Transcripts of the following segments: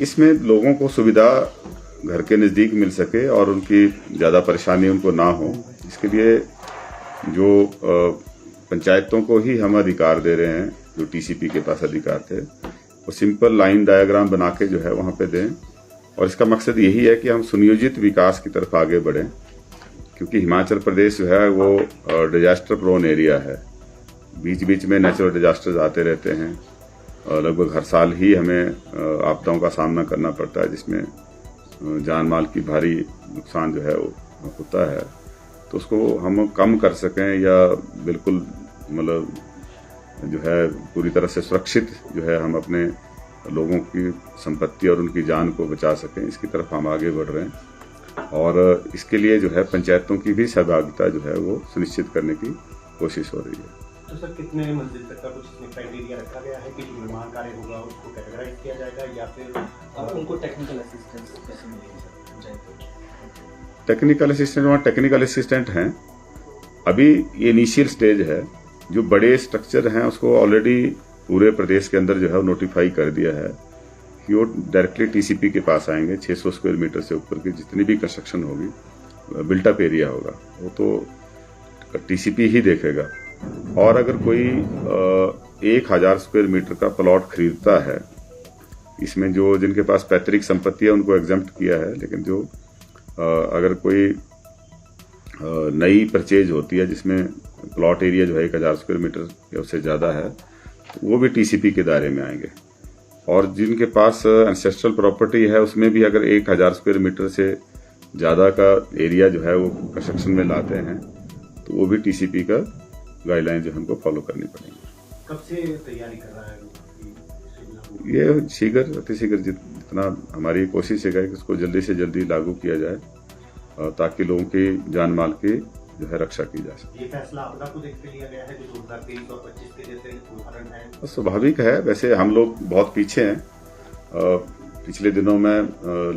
इसमें लोगों को सुविधा घर के नज़दीक मिल सके और उनकी ज़्यादा परेशानी उनको ना हो, इसके लिए जो पंचायतों को ही हम अधिकार दे रहे हैं, जो टीसीपी के पास अधिकार थे, वो सिंपल लाइन डायग्राम बना के जो है वहाँ पे दें। और इसका मकसद यही है कि हम सुनियोजित विकास की तरफ आगे बढ़ें, क्योंकि हिमाचल प्रदेश जो है वो डिजास्टर प्रोन एरिया है। बीच बीच में नेचुरल डिजास्टर्स आते रहते हैं, लगभग हर साल ही हमें आपदाओं का सामना करना पड़ता है, जिसमें जान माल की भारी नुकसान जो है वो होता है। तो उसको हम कम कर सकें या बिल्कुल मतलब जो है पूरी तरह से सुरक्षित जो है हम अपने लोगों की संपत्ति और उनकी जान को बचा सकें, इसकी तरफ हम आगे बढ़ रहे हैं। और इसके लिए जो है पंचायतों की भी सहभागिता जो है वो सुनिश्चित करने की कोशिश हो रही है। तो सर कितने मंजिल तक का कुछ इसमें क्राइटेरिया रखा गया है कि जो निर्माण कार्य होगा उसको कैटेगराइज किया जाएगा या फिर उनको टेक्निकल असिस्टेंस कैसे मिलेगी सर पंचायत? टेक्निकल असिस्टेंट, वहाँ टेक्निकल असिस्टेंट हैं। अभी ये इनिशियल स्टेज है। जो बड़े स्ट्रक्चर हैं उसको ऑलरेडी पूरे प्रदेश के अंदर जो है नोटिफाई कर दिया है कि वो डायरेक्टली टीसीपी के पास आएंगे। 600 स्क्वायर मीटर से ऊपर की जितनी भी कंस्ट्रक्शन होगी, बिल्टअप एरिया होगा, वो तो टीसीपी ही देखेगा। और अगर कोई 1000 स्क्वायर मीटर का प्लॉट खरीदता है, इसमें जो जिनके पास पैतृक संपत्ति है उनको एग्जम्प्ट किया है, लेकिन जो अगर कोई नई परचेज होती है जिसमें प्लॉट एरिया जो है 1000 स्क्वायर मीटर या उससे ज़्यादा है, वो भी टीसीपी के दायरे में आएंगे। और जिनके पास एंसेस्ट्रल प्रॉपर्टी है उसमें भी अगर 1000 स्क्वायर मीटर से ज़्यादा का एरिया जो है वो कंस्ट्रक्शन में लाते हैं, तो वो भी टीसीपी का गाइडलाइन जो हमको फॉलो करनी पड़ेगी। कब से तैयारी कर रहा है ये शीघ्र अतिशीघ्र जितना हमारी कोशिश है कि इसको जल्दी से जल्दी लागू किया जाए, ताकि लोगों की जान माल की जो है रक्षा की जा सके। ये फैसला आपदा को देखते लिया गया है जो 2023 और 25 के जैसे उदाहरण है? स्वाभाविक है, वैसे हम लोग बहुत पीछे हैं। पिछले दिनों में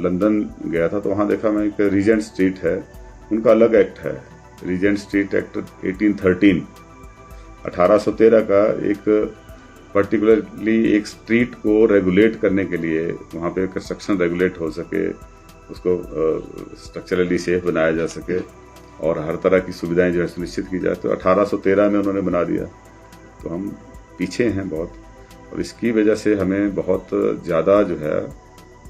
लंदन गया था तो वहाँ देखा मैं एक रीजेंट स्ट्रीट है, उनका अलग एक्ट है, रीजेंट स्ट्रीट एक्ट 1813 1813 का। एक पर्टिकुलरली एक स्ट्रीट को रेगुलेट करने के लिए, वहाँ पे कंस्ट्रक्शन रेगुलेट हो सके, उसको स्ट्रक्चरली सेफ बनाया जा सके और हर तरह की सुविधाएं जो है सुनिश्चित की जाए, तो 1813 में उन्होंने बना दिया। तो हम पीछे हैं बहुत, और इसकी वजह से हमें बहुत ज़्यादा जो है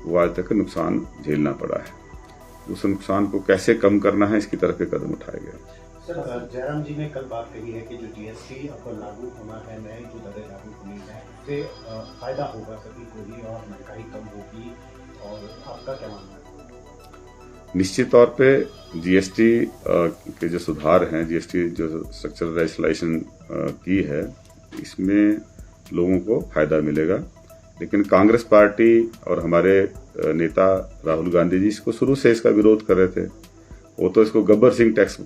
वो आज तक नुकसान झेलना पड़ा है। उस नुकसान को कैसे कम करना है, इसकी तरफ एक कदम उठाए गए। सर, जयराम जी ने कल बात कही है कि जो जीएसटी अब लागू होना है, नए जो दरें लागू होनी है, उससे फायदा होगा सभी को ही और महंगाई कम होगी, और आपका क्या मानना है? निश्चित तौर पे जीएसटी के जो सुधार हैं, जीएसटी जो स्ट्रक्चरल रेगुलेशन की है, इसमें लोगों को फायदा मिलेगा। लेकिन कांग्रेस पार्टी और हमारे नेता राहुल गांधी जी इसको शुरू से इसका विरोध कर रहे थे। वो तो इसको गब्बर सिंह टैक्स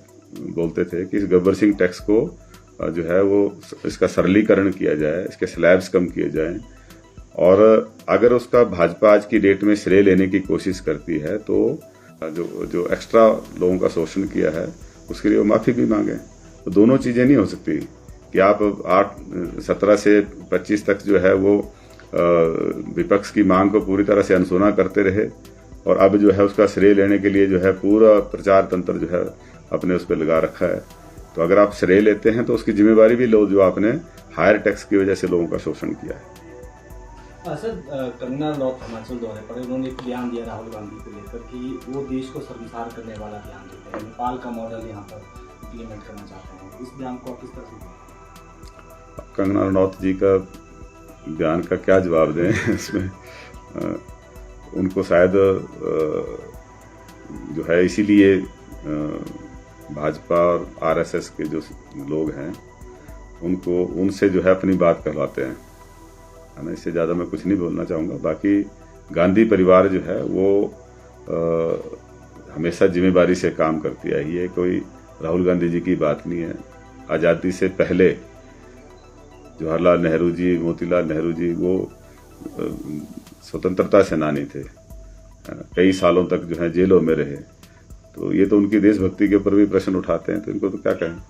बोलते थे कि इस गब्बर सिंह टैक्स को जो है वो इसका सरलीकरण किया जाए, इसके स्लैब्स कम किए जाएं, और अगर उसका भाजपा आज की डेट में श्रेय लेने की कोशिश करती है तो जो एक्स्ट्रा लोगों का शोषण किया है उसके लिए वो माफ़ी भी मांगे। तो दोनों चीज़ें नहीं हो सकती कि आप 17 से 25 तक जो है वो विपक्ष की मांग को पूरी तरह से अनसुना करते रहे, और अब जो है उसका श्रेय लेने के लिए जो है पूरा प्रचार तंत्र जो है अपने उस पर लगा रखा है। तो अगर आप श्रेय लेते हैं तो उसकी जिम्मेवारी भी लो, जो आपने हायर टैक्स की वजह से लोगों का शोषण किया है। सर, कंगना रनौत हिमाचल दौरे पर उन्होंने एक बयान दिया राहुल गांधी को लेकर कि वो देश को शर्मसार करने वाला बयान देते हैं, नेपाल का मॉडल यहाँ पर इम्प्लीमेंट करना चाहते हैं। इस बयान को आप किस तरह से? कंगना रनौत जी का बयान का क्या जवाब दें इसमें? उनको शायद जो है इसीलिए भाजपा और आरएसएस के जो लोग हैं उनको उनसे जो है अपनी बात करवाते हैं, है ना। इससे ज़्यादा मैं कुछ नहीं बोलना चाहूँगा। बाकी गांधी परिवार जो है वो हमेशा जिम्मेदारी से काम करती है। ये कोई राहुल गांधी जी की बात नहीं है। आज़ादी से पहले जवाहरलाल नेहरू जी, मोतीलाल नेहरू जी वो स्वतंत्रता सेनानी थे, कई सालों तक जो है जेलों में रहे। तो ये तो उनकी देशभक्ति के ऊपर भी प्रश्न उठाते हैं, तो इनको तो क्या कहें।